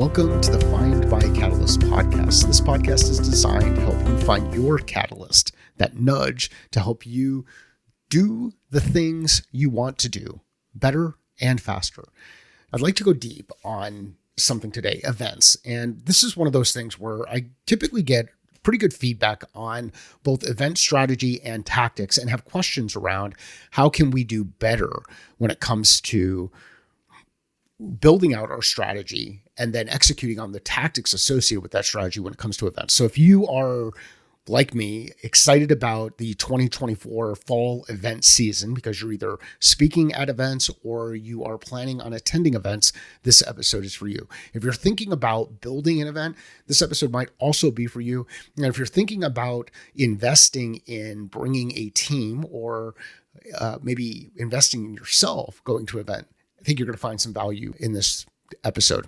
Welcome to the Find My Catalyst podcast. This podcast is designed to help you find your catalyst, that nudge to help you do the things you want to do better and faster. I'd like to go deep on something today, events. And this is one of those things where I typically get pretty good feedback on both event strategy and tactics and have questions around how can we do better when it comes to building out our strategy and then executing on the tactics associated with that strategy when it comes to events. So if you are, like me, excited about the 2024 fall event season because you're either speaking at events or you are planning on attending events, this episode is for you. If you're thinking about building an event, this episode might also be for you. And if you're thinking about investing in bringing a team or maybe investing in yourself going to an event, I think you're going to find some value in this episode.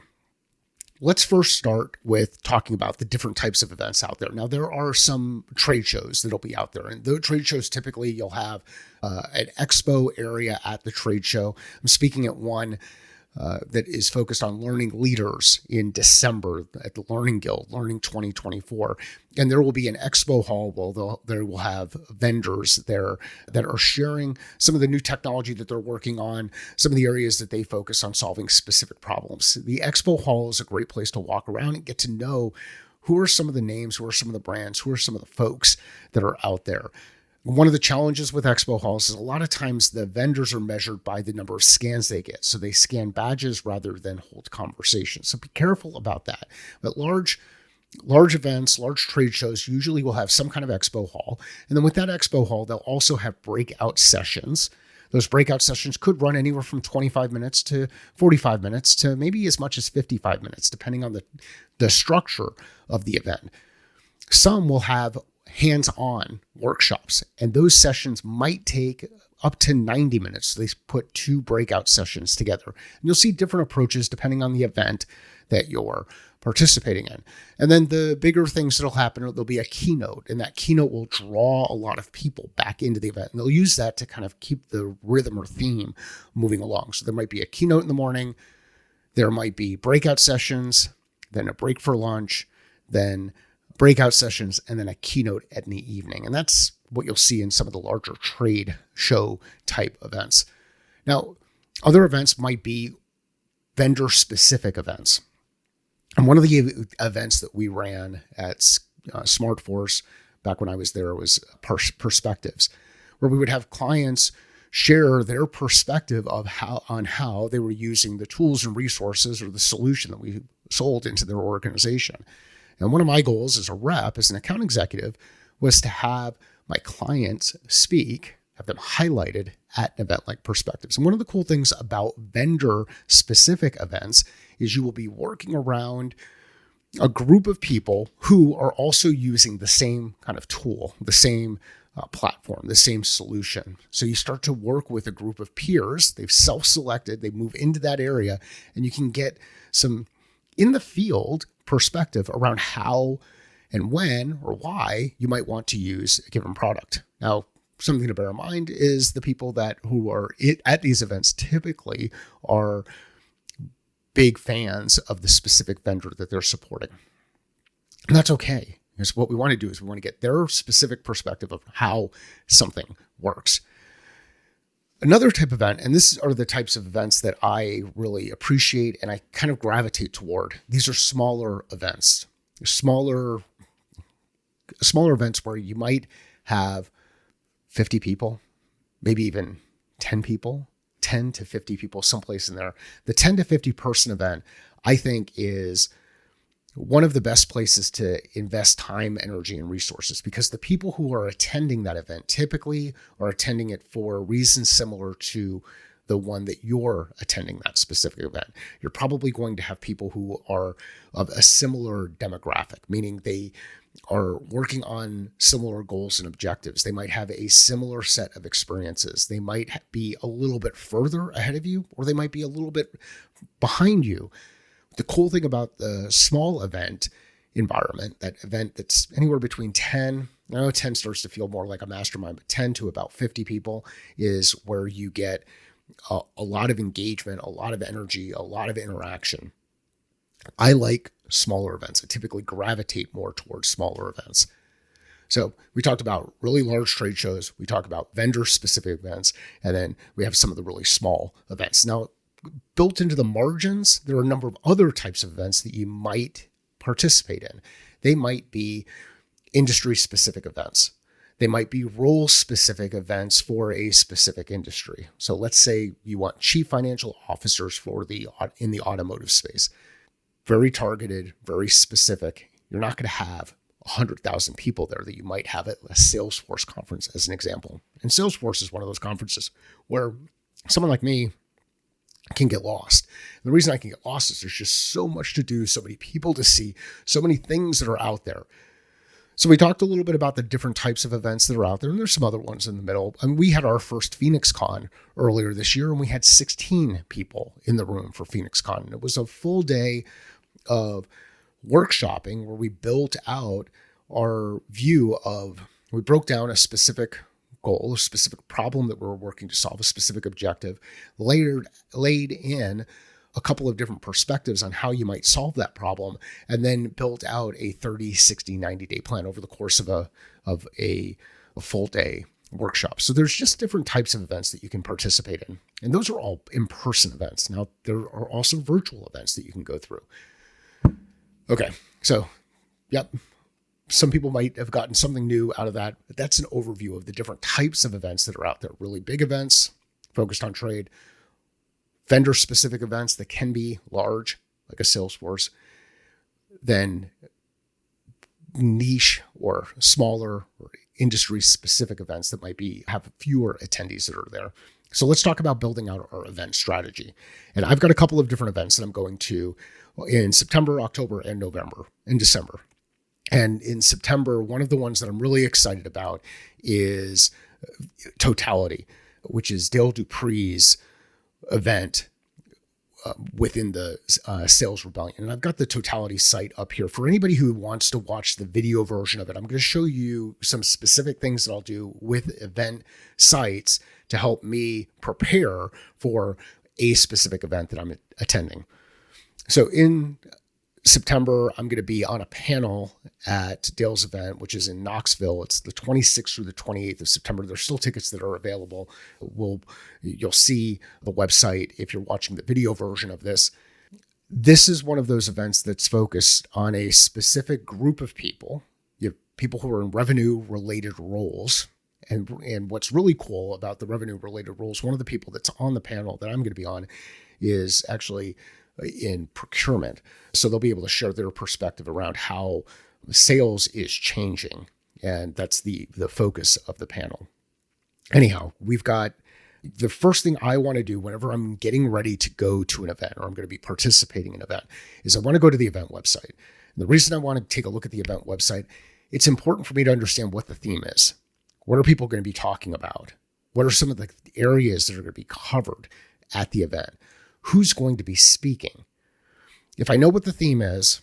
Let's first start with talking about the different types of events out there. Now, there are some trade shows that'll be out there. And those trade shows, typically you'll have an expo area at the trade show. I'm speaking at one that is focused on learning leaders in December at the Learning Guild, Learning 2024. And there will be an expo hall where they will have vendors there that are sharing some of the new technology that they're working on, some of the areas that they focus on solving specific problems. The expo hall is a great place to walk around and get to know who are some of the names, who are some of the brands, who are some of the folks that are out there. One of the challenges with expo halls is a lot of times the vendors are measured by the number of scans they get. So they scan badges rather than hold conversations. So be careful about that. But large events, large trade shows usually will have some kind of expo hall. And then with that expo hall, they'll also have breakout sessions. Those breakout sessions could run anywhere from 25 minutes to 45 minutes to maybe as much as 55 minutes, depending on the structure of the event. Some will have hands-on workshops, and those sessions might take up to 90 minutes. So they put two breakout sessions together. And you'll see different approaches depending on the event that you're participating in. And then the bigger things that'll happen, there'll be a keynote, and that keynote will draw a lot of people back into the event. And they'll use that to kind of keep the rhythm or theme moving along. So there might be a keynote in the morning, there might be breakout sessions, then a break for lunch, then breakout sessions, and then a keynote in the evening. And that's what you'll see in some of the larger trade show type events. Now, other events might be vendor specific events. And one of the events that we ran at SmartForce back when I was there was Perspectives, where we would have clients share their perspective of how they were using the tools and resources or the solution that we sold into their organization. And one of my goals as a rep, as an account executive, was to have my clients speak, have them highlighted at an event like Perspectives. And one of the cool things about vendor-specific events is you will be working around a group of people who are also using the same kind of tool, the same platform, the same solution. So you start to work with a group of peers. They've self-selected, they move into that area, and you can get some in the field perspective around how and when or why you might want to use a given product. Now, something to bear in mind is the people who are at these events typically are big fans of the specific vendor that they're supporting. And that's okay. Because what we want to do is we want to get their specific perspective of how something works. Another type of event, and these are the types of events that I really appreciate and I kind of gravitate toward. These are smaller events, smaller events where you might have 50 people, maybe even 10 people, 10 to 50 people, someplace in there. The 10 to 50 person event, I think, is one of the best places to invest time, energy, and resources, because the people who are attending that event typically are attending it for reasons similar to the one that you're attending that specific event. You're probably going to have people who are of a similar demographic, meaning they are working on similar goals and objectives. They might have a similar set of experiences. They might be a little bit further ahead of you, or they might be a little bit behind you. The cool thing about the small event environment, that event that's anywhere between 10, I know 10 starts to feel more like a mastermind, but 10 to about 50 people is where you get a lot of engagement, a lot of energy, a lot of interaction. I like smaller events. I typically gravitate more towards smaller events. So we talked about really large trade shows. We talked about vendor specific events, and then we have some of the really small events. Now, built into the margins, there are a number of other types of events that you might participate in. They might be industry specific events. They might be role specific events for a specific industry. So let's say you want chief financial officers in the automotive space. Very targeted, very specific. You're not going to have 100,000 people there that you might have at a Salesforce conference, as an example. And Salesforce is one of those conferences where someone like me can get lost. And the reason I can get lost is there's just so much to do, so many people to see, so many things that are out there. So we talked a little bit about the different types of events that are out there, and there's some other ones in the middle. And we had our first Phoenix Con earlier this year, and we had 16 people in the room for Phoenix Con. And it was a full day of workshopping where we built out our view of, we broke down a specific goal, a specific problem that we're working to solve, a specific objective, laid in a couple of different perspectives on how you might solve that problem, and then built out a 30, 60, 90-day plan over the course of a full day workshop. So there's just different types of events that you can participate in. And those are all in-person events. Now, there are also virtual events that you can go through. Okay, so, yep. Some people might have gotten something new out of that, but that's an overview of the different types of events that are out there. Really big events focused on trade, vendor-specific events that can be large, like a Salesforce, then niche or smaller or industry-specific events that might have fewer attendees that are there. So let's talk about building out our event strategy. And I've got a couple of different events that I'm going to in September, October, and December. And in September, one of the ones that I'm really excited about is Totality, which is Dale Dupree's event within the Sales Rebellion. And I've got the Totality site up here. For anybody who wants to watch the video version of it, I'm going to show you some specific things that I'll do with event sites to help me prepare for a specific event that I'm attending. So in September, I'm going to be on a panel at Dale's event, which is in Knoxville. It's the 26th through the 28th of September. There's still tickets that are available. You'll see the website if you're watching the video version of this. This is one of those events that's focused on a specific group of people. You have people who are in revenue-related roles. And what's really cool about the revenue-related roles, one of the people that's on the panel that I'm going to be on is actually in procurement. So they'll be able to share their perspective around how sales is changing. And that's the focus of the panel. Anyhow, we've got the first thing I want to do whenever I'm getting ready to go to an event or I'm going to be participating in an event is I want to go to the event website. And the reason I want to take a look at the event website, it's important for me to understand what the theme is. What are people going to be talking about? What are some of the areas that are going to be covered at the event? Who's going to be speaking? If I know what the theme is,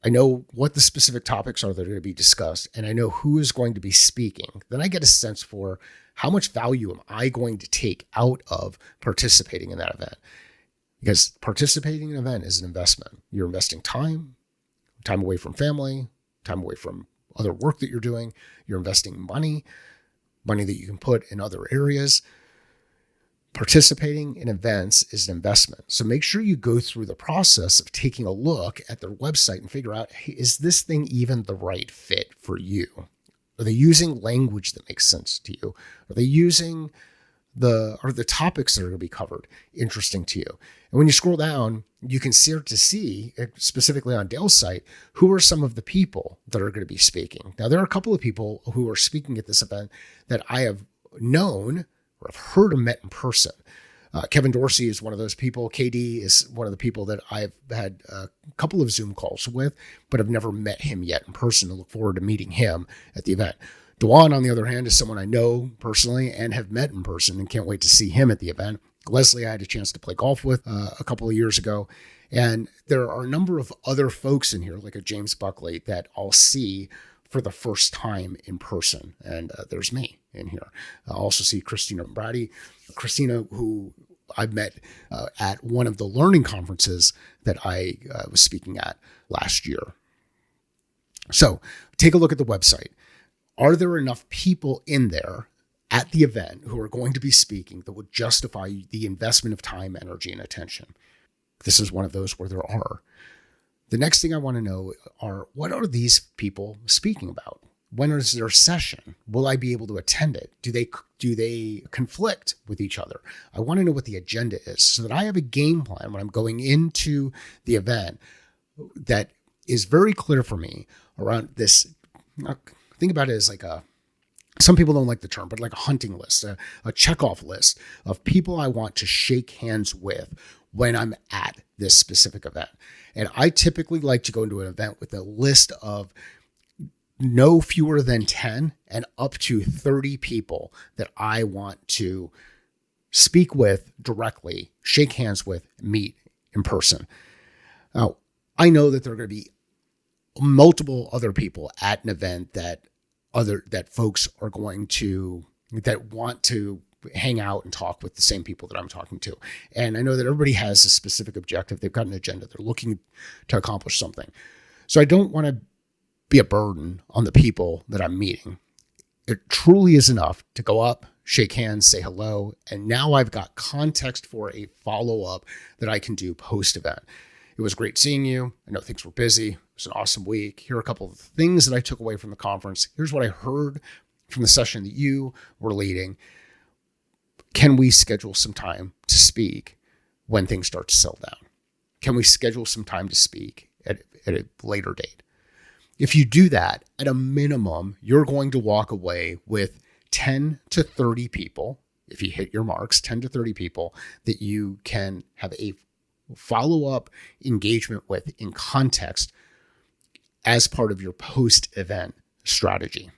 I know what the specific topics are that are going to be discussed, and I know who is going to be speaking, then I get a sense for how much value am I going to take out of participating in that event. Because participating in an event is an investment. You're investing time away from family, time away from other work that you're doing. You're investing money that you can put in other areas. Participating in events is an investment. So make sure you go through the process of taking a look at their website and figure out, hey, is this thing even the right fit for you? Are they using language that makes sense to you? Are they using are the topics that are going to be covered interesting to you? And when you scroll down, you can start to see, specifically on Dale's site, who are some of the people that are going to be speaking. Now, there are a couple of people who are speaking at this event that I have known or I've heard or met in person. Kevin Dorsey is one of those people. KD is one of the people that I've had a couple of Zoom calls with, but I've never met him yet in person. I look forward to meeting him at the event. Dewan, on the other hand, is someone I know personally and have met in person and can't wait to see him at the event. Leslie, I had a chance to play golf with a couple of years ago. And there are a number of other folks in here, like a James Buckley, that I'll see for the first time in person. And there's me in here. I also see Christina Brady. Christina, who I met at one of the learning conferences that I was speaking at last year. So take a look at the website. Are there enough people in there at the event who are going to be speaking that would justify the investment of time, energy, and attention? This is one of those where there are. The next thing I want to know are, what are these people speaking about? When is their session? Will I be able to attend it? Do they conflict with each other? I want to know what the agenda is so that I have a game plan when I'm going into the event that is very clear for me around this. Think about it as like some people don't like the term, but like a hunting list, a checkoff list of people I want to shake hands with when I'm at this specific event. And I typically like to go into an event with a list of no fewer than 10 and up to 30 people that I want to speak with directly, shake hands with, meet in person. Now, I know that there are going to be multiple other people at an event that folks are going to, that want to hang out and talk with the same people that I'm talking to. And I know that everybody has a specific objective. They've got an agenda. They're looking to accomplish something. So I don't want to be a burden on the people that I'm meeting. It truly is enough to go up, shake hands, say hello, and now I've got context for a follow-up that I can do post-event. It was great seeing you. I know things were busy. It was an awesome week. Here are a couple of things that I took away from the conference. Here's what I heard from the session that you were leading. Can we schedule some time to speak when things start to settle down? Can we schedule some time to speak at a later date? If you do that, at a minimum, you're going to walk away with 10 to 30 people, if you hit your marks, 10 to 30 people that you can have a follow-up engagement with in context as part of your post-event strategy.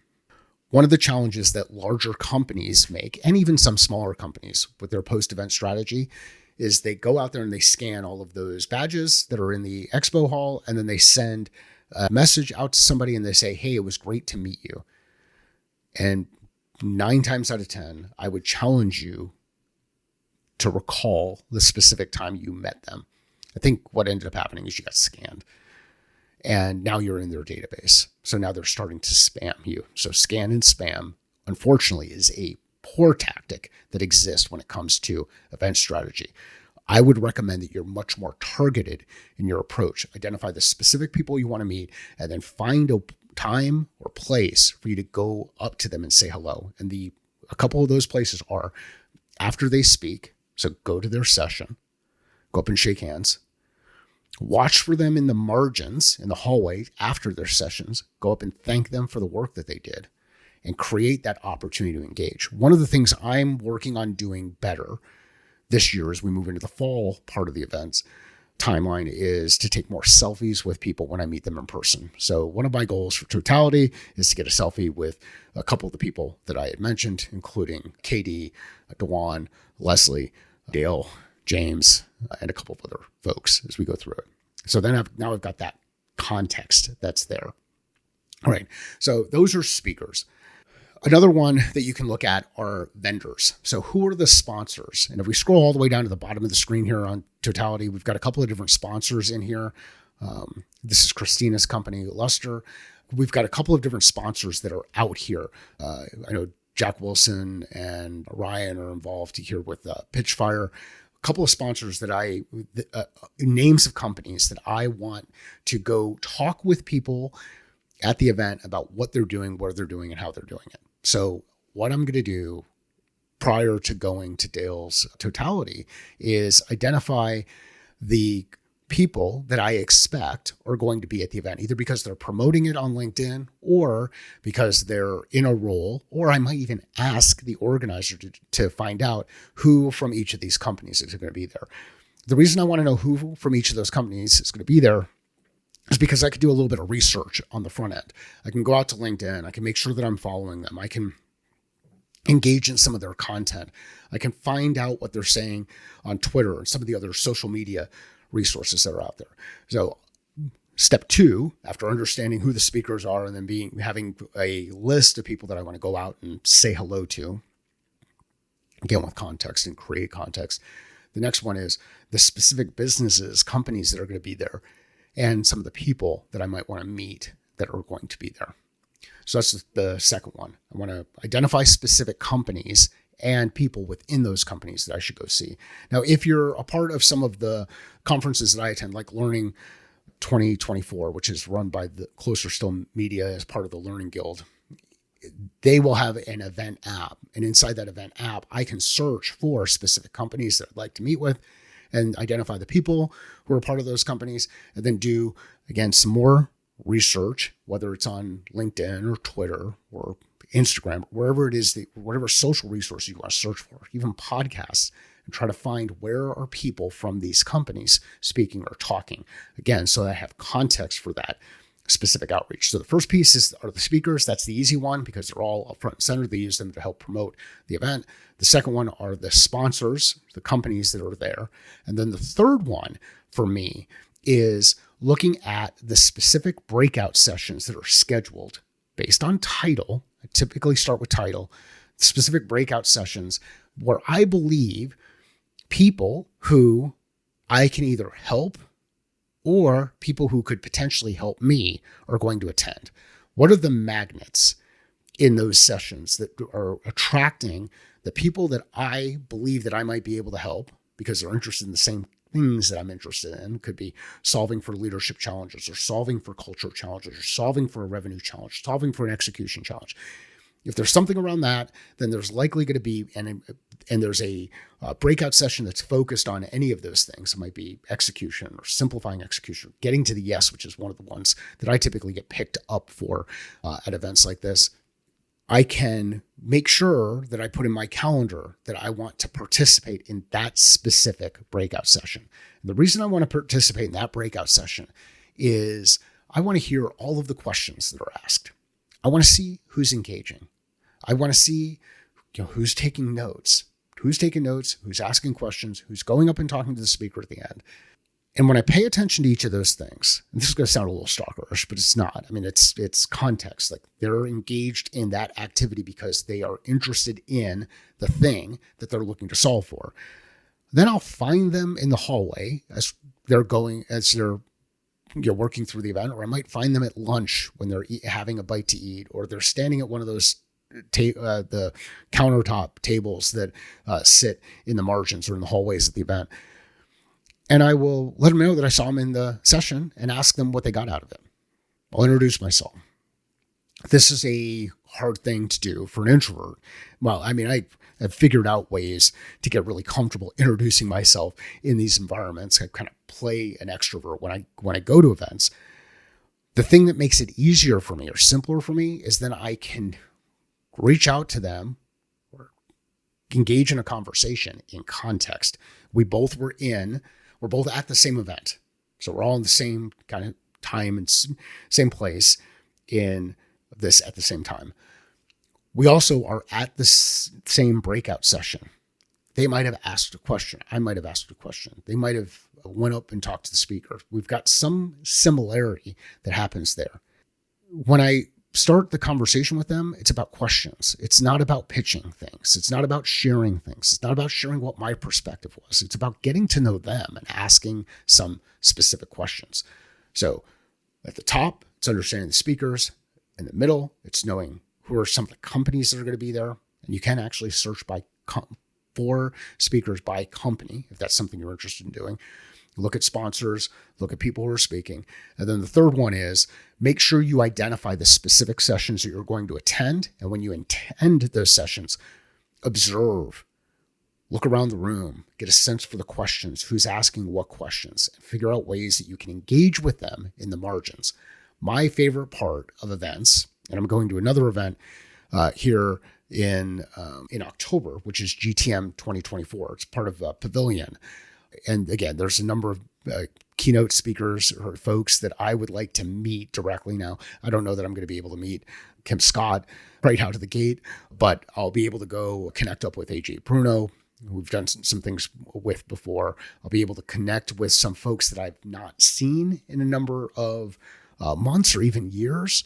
One of the challenges that larger companies make, and even some smaller companies with their post-event strategy, is they go out there and they scan all of those badges that are in the expo hall, and then they send a message out to somebody and they say, hey, it was great to meet you. And 9 times out of 10, I would challenge you to recall the specific time you met them. I think what ended up happening is you got scanned and now you're in their database. So now they're starting to spam you. So scan and spam, unfortunately, is a poor tactic that exists when it comes to event strategy. I would recommend that you're much more targeted in your approach. Identify the specific people you want to meet and then find a time or place for you to go up to them and say hello. And a couple of those places are after they speak. So go to their session, go up and shake hands, watch for them in the margins in the hallway after their sessions, go up and thank them for the work that they did and create that opportunity to engage. One of the things I'm working on doing better this year as we move into the fall part of the events timeline is to take more selfies with people when I meet them in person. So one of my goals for Totality is to get a selfie with a couple of the people that I had mentioned, including KD, Dewan, Leslie, Dale, James, and a couple of other folks as we go through it. So then I've got that context that's there. All right. So those are speakers. Another one that you can look at are vendors. So who are the sponsors? And if we scroll all the way down to the bottom of the screen here on Totality, we've got a couple of different sponsors in here. This is Christina's company, Luster. We've got a couple of different sponsors that are out here. I know Jack Wilson and Ryan are involved here with Pitchfire. A couple of sponsors that names of companies that I want to go talk with people at the event about what they're doing, where they're doing, and how they're doing it. So what I'm going to do prior to going to Dale's Totality is identify the people that I expect are going to be at the event, either because they're promoting it on LinkedIn or because they're in a role, or I might even ask the organizer to find out who from each of these companies is going to be there. The reason I want to know who from each of those companies is going to be there is because I could do a little bit of research on the front end. I can go out to LinkedIn. I can make sure that I'm following them. I can engage in some of their content. I can find out what they're saying on Twitter and some of the other social media resources that are out there. So step 2, after understanding who the speakers are and then having a list of people that I want to go out and say hello to, again with context and create context. The next one is the specific businesses, companies that are going to be there, and some of the people that I might want to meet that are going to be there. So that's the second one. I want to identify specific companies and people within those companies that I should go see. Now, if you're a part of some of the conferences that I attend, like Learning 2024, which is run by the Closer Still Media as part of the Learning Guild, they will have an event app. And inside that event app, I can search for specific companies that I'd like to meet with and identify the people who are part of those companies, and then do, again, some more research, whether it's on LinkedIn or Twitter or Instagram, wherever it is, whatever social resource you want to search for, even podcasts, and try to find where are people from these companies speaking or talking. Again, so that I have context for that specific outreach. So the first piece are the speakers. That's the easy one because they're all up front and center. They use them to help promote the event. The second one are the sponsors, the companies that are there. And then the third one for me is looking at the specific breakout sessions that are scheduled based on title. I typically start with title, specific breakout sessions where I believe people who I can either help or people who could potentially help me are going to attend. What are the magnets in those sessions that are attracting the people that I believe that I might be able to help because they're interested in the same things that I'm interested in? Could be solving for leadership challenges or solving for cultural challenges or solving for a revenue challenge, solving for an execution challenge. If there's something around that, then there's likely going to be, and there's a breakout session that's focused on any of those things. It might be execution or simplifying execution, getting to the yes, which is one of the ones that I typically get picked up for at events like this. I can make sure that I put in my calendar that I want to participate in that specific breakout session. And the reason I want to participate in that breakout session is I want to hear all of the questions that are asked. I want to see who's engaging. I want to see who's taking notes, who's asking questions, who's going up and talking to the speaker at the end. And when I pay attention to each of those things, and this is going to sound a little stalkerish, but it's not. I mean, it's context. Like they're engaged in that activity because they are interested in the thing that they're looking to solve for. Then I'll find them in the hallway as they're working through the event, or I might find them at lunch when they're having a bite to eat, or they're standing at one of those the countertop tables that sit in the margins or in the hallways of the event. And I will let them know that I saw them in the session and ask them what they got out of it. I'll introduce myself. This is a hard thing to do for an introvert. Well, I mean, I've figured out ways to get really comfortable introducing myself in these environments. I kind of play an extrovert when I go to events. The thing that makes it easier for me or simpler for me is then I can reach out to them or engage in a conversation in context. We're both at the same event. So we're all in the same kind of time and same place in this at the same time. We also are at the same breakout session. They might have asked a question. I might have asked a question. They might have went up and talked to the speaker. We've got some similarity that happens there. When I start the conversation with them, it's about questions. It's not about pitching things. It's not about sharing things. It's not about sharing what my perspective was. It's about getting to know them and asking some specific questions. So at the top, it's understanding the speakers. In the middle, it's knowing who are some of the companies that are going to be there. And you can actually search for speakers by company, if that's something you're interested in doing. Look at sponsors, look at people who are speaking. And then the third one is make sure you identify the specific sessions that you're going to attend. And when you attend those sessions, observe, look around the room, get a sense for the questions, who's asking what questions, and figure out ways that you can engage with them in the margins. My favorite part of events, and I'm going to another event here in October, which is GTM 2024. It's part of Pavilion. And again, there's a number of keynote speakers or folks that I would like to meet directly now. I don't know that I'm going to be able to meet Kim Scott right out of the gate, but I'll be able to go connect up with AJ Bruno, who we've done some things with before. I'll be able to connect with some folks that I've not seen in a number of months or even years.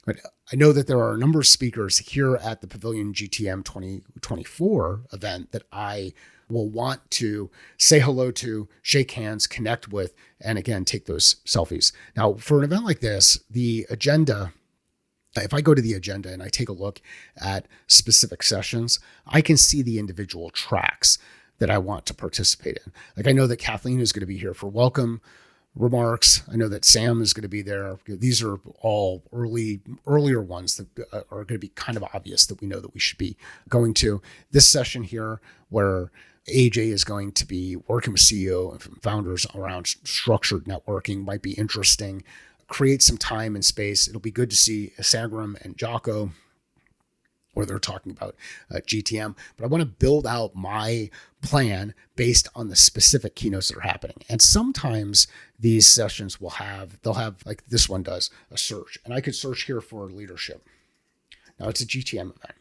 But I know that there are a number of speakers here at the Pavilion GTM 2024 event that I will want to say hello to, shake hands, connect with, and again, take those selfies. Now, for an event like this, the agenda, if I go to the agenda and I take a look at specific sessions, I can see the individual tracks that I want to participate in. Like I know that Kathleen is going to be here for welcome remarks. I know that Sam is going to be there. These are all earlier ones that are going to be kind of obvious that we know that we should be going to. This session here where AJ is going to be working with CEO and founders around structured networking might be interesting. Create some time and space. It'll be good to see Sangram and Jocko, where they're talking about GTM, but I want to build out my plan based on the specific keynotes that are happening. And sometimes these sessions they'll have like this one does, a search, and I could search here for leadership. Now it's a GTM event,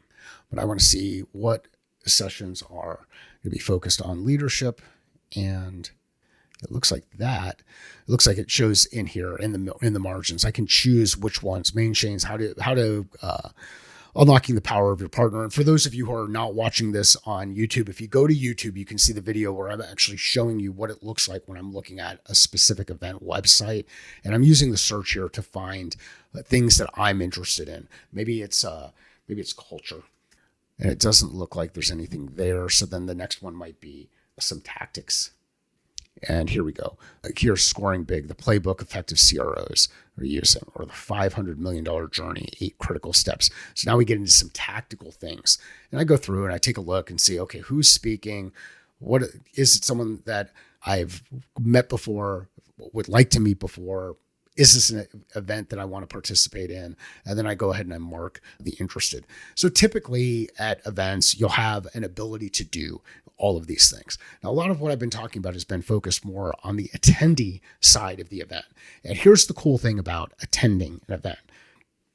but I want to see what sessions are going to be focused on leadership. And it looks like it shows in here in the margins. I can choose which ones, main chains, how to unlocking the power of your partner. And for those of you who are not watching this on YouTube, if you go to YouTube, you can see the video where I'm actually showing you what it looks like when I'm looking at a specific event website. And I'm using the search here to find things that I'm interested in. Maybe it's culture, and it doesn't look like there's anything there. So then the next one might be some tactics. And here we go. Here's scoring big, the playbook effective CROs are using, or the $500 million journey, 8 critical steps. So now we get into some tactical things. And I go through and I take a look and see, okay, who's speaking? What is it? Someone that I've met before, would like to meet before? Is this an event that I want to participate in? And then I go ahead and I mark the interested. So typically at events, you'll have an ability to do all of these things. Now, a lot of what I've been talking about has been focused more on the attendee side of the event. And here's the cool thing about attending an event.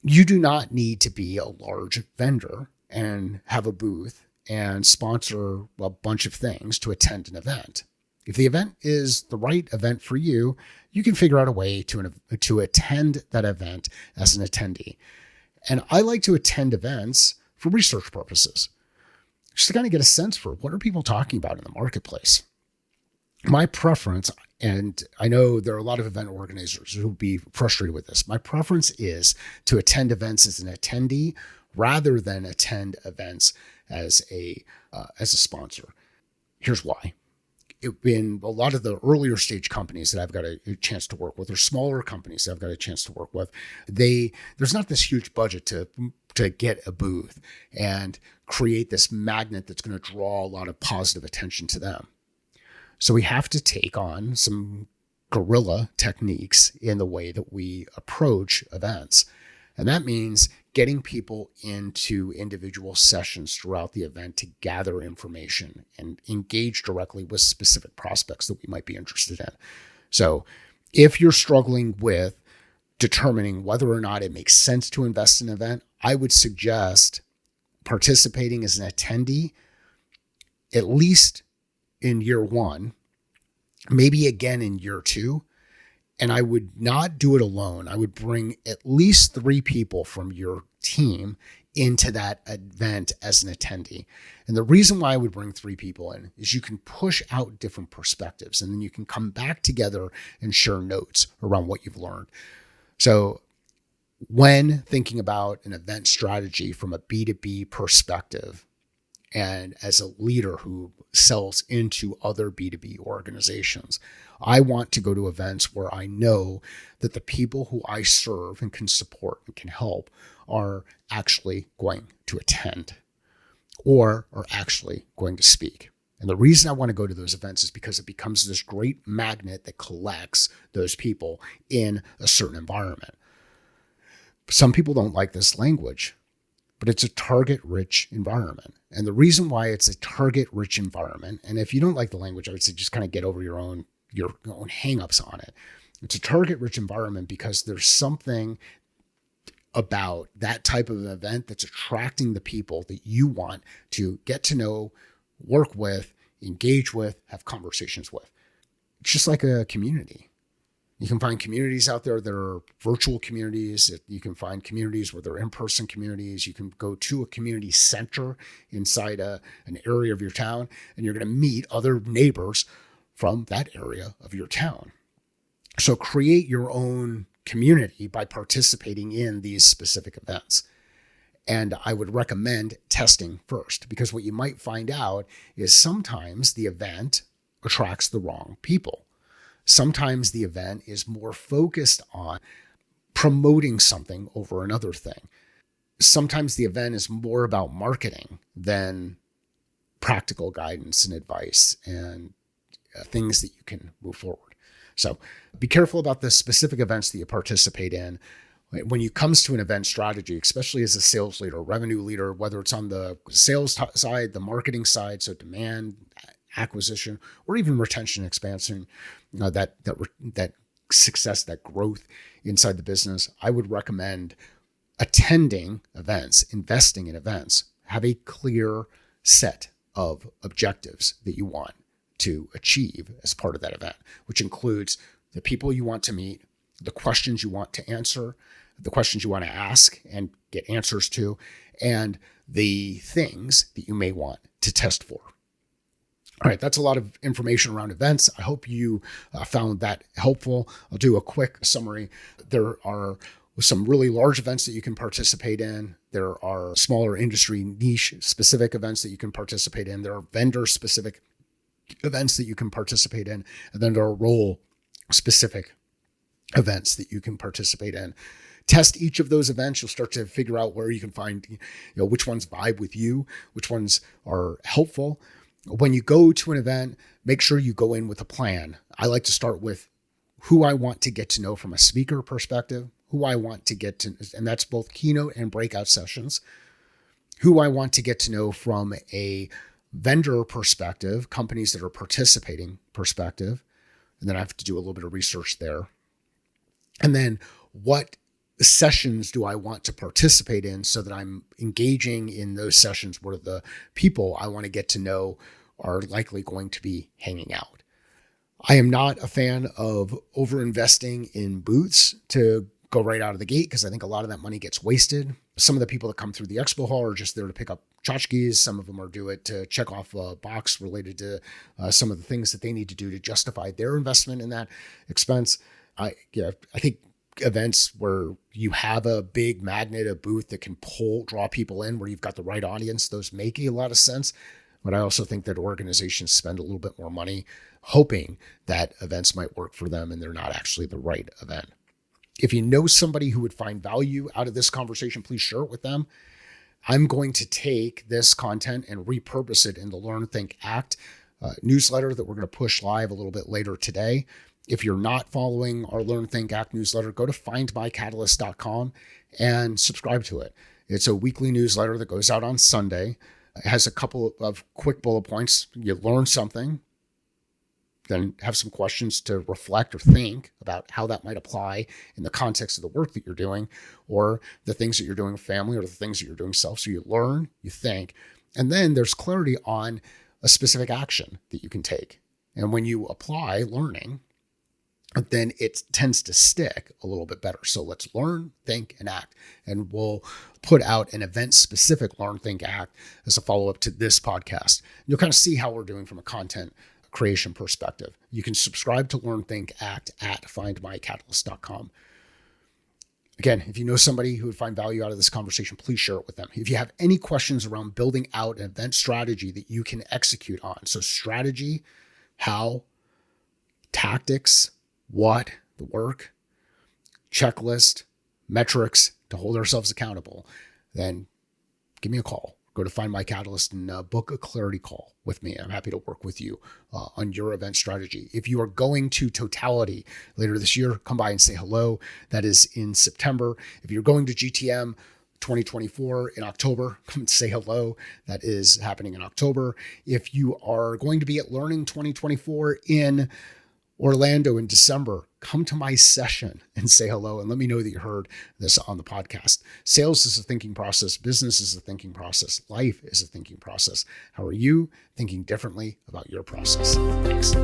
You do not need to be a large vendor and have a booth and sponsor a bunch of things to attend an event. If the event is the right event for you, you can figure out a way to attend that event as an attendee. And I like to attend events for research purposes, just to kind of get a sense for what are people talking about in the marketplace. My preference, and I know there are a lot of event organizers who will be frustrated with this, my preference is to attend events as an attendee rather than attend events as a sponsor. Here's why. In a lot of the earlier stage companies that I've got a chance to work with, or smaller companies that I've got a chance to work with, there's not this huge budget to get a booth and create this magnet that's going to draw a lot of positive attention to them. So we have to take on some guerrilla techniques in the way that we approach events. And that means getting people into individual sessions throughout the event to gather information and engage directly with specific prospects that we might be interested in. So if you're struggling with determining whether or not it makes sense to invest in an event, I would suggest participating as an attendee, at least in year 1, maybe again in year 2. And I would not do it alone. I would bring at least 3 people from your team into that event as an attendee. And the reason why I would bring 3 people in is you can push out different perspectives, and then you can come back together and share notes around what you've learned. So when thinking about an event strategy from a B2B perspective, and as a leader who sells into other B2B organizations, I want to go to events where I know that the people who I serve and can support and can help are actually going to attend or are actually going to speak. And the reason I want to go to those events is because it becomes this great magnet that collects those people in a certain environment. Some people don't like this language, but it's a target-rich environment. And the reason why it's a target-rich environment, and if you don't like the language, I would say just kind of get over your own hang-ups on it. It's a target-rich environment because there's something about that type of an event that's attracting the people that you want to get to know, work with, engage with, have conversations with. It's just like a community. You can find communities out there that are virtual communities. You can find communities where they're in-person communities. You can go to a community center inside an area of your town, and you're going to meet other neighbors from that area of your town. So create your own community by participating in these specific events. And I would recommend testing first, because what you might find out is sometimes the event attracts the wrong people. Sometimes the event is more focused on promoting something over another thing. Sometimes the event is more about marketing than practical guidance and advice and things that you can move forward. So be careful about the specific events that you participate in. When it comes to an event strategy, especially as a sales leader, revenue leader, whether it's on the sales side, the marketing side, so demand, acquisition, or even retention expansion, that success, that growth inside the business, I would recommend attending events, investing in events. Have a clear set of objectives that you want to achieve as part of that event, which includes the people you want to meet, the questions you want to answer, the questions you want to ask and get answers to, and the things that you may want to test for. All right, that's a lot of information around events. I hope you found that helpful. I'll do a quick summary. There are some really large events that you can participate in. There are smaller industry niche specific events that you can participate in. There are vendor specific events that you can participate in. And then there are role specific events that you can participate in. Test each of those events. You'll start to figure out where you can find, which ones vibe with you, which ones are helpful. When you go to an event, make sure you go in with a plan. I like to start with who I want to get to know from a speaker perspective, who I want to get to, and that's both keynote and breakout sessions, who I want to get to know from a vendor perspective, companies that are participating perspective, and then I have to do a little bit of research there. And then what sessions do I want to participate in so that I'm engaging in those sessions where the people I want to get to know are likely going to be hanging out. I am not a fan of over-investing in booths to go right out of the gate, because I think a lot of that money gets wasted. Some of the people that come through the expo hall are just there to pick up tchotchkes. Some of them are do it to check off a box related to some of the things that they need to do to justify their investment in that expense. I think events where you have a big magnet, a booth that can draw people in, where you've got the right audience, those make a lot of sense. But I also think that organizations spend a little bit more money hoping that events might work for them, and they're not actually the right event. If you know somebody who would find value out of this conversation, please share it with them. I'm going to take this content and repurpose it in the Learn, Think, Act newsletter that we're going to push live a little bit later today. If you're not following our Learn, Think, Act newsletter, go to findmycatalyst.com and subscribe to it. It's a weekly newsletter that goes out on Sunday. It has a couple of quick bullet points. You learn something, then have some questions to reflect or think about how that might apply in the context of the work that you're doing, or the things that you're doing with family, or the things that you're doing self. So you learn, you think, and then there's clarity on a specific action that you can take. And when you apply learning, then it tends to stick a little bit better. So let's learn, think, and act. And we'll put out an event-specific Learn, Think, Act as a follow-up to this podcast. You'll kind of see how we're doing from a content creation perspective. You can subscribe to Learn, Think, Act at findmycatalyst.com. Again, if you know somebody who would find value out of this conversation, please share it with them. If you have any questions around building out an event strategy that you can execute on, so strategy, how, tactics, what, the work, checklist, metrics to hold ourselves accountable, then give me a call. Go to Find My Catalyst and book a clarity call with me. I'm happy to work with you on your event strategy. If you are going to Totality later this year, come by and say hello. That is in September. If you're going to GTM 2024 in October, come and say hello. That is happening in October. If you are going to be at Learning 2024 in Orlando in December, come to my session and say hello and let me know that you heard this on the podcast. Sales is a thinking process. Business is a thinking process. Life is a thinking process. How are you thinking differently about your process? Thanks.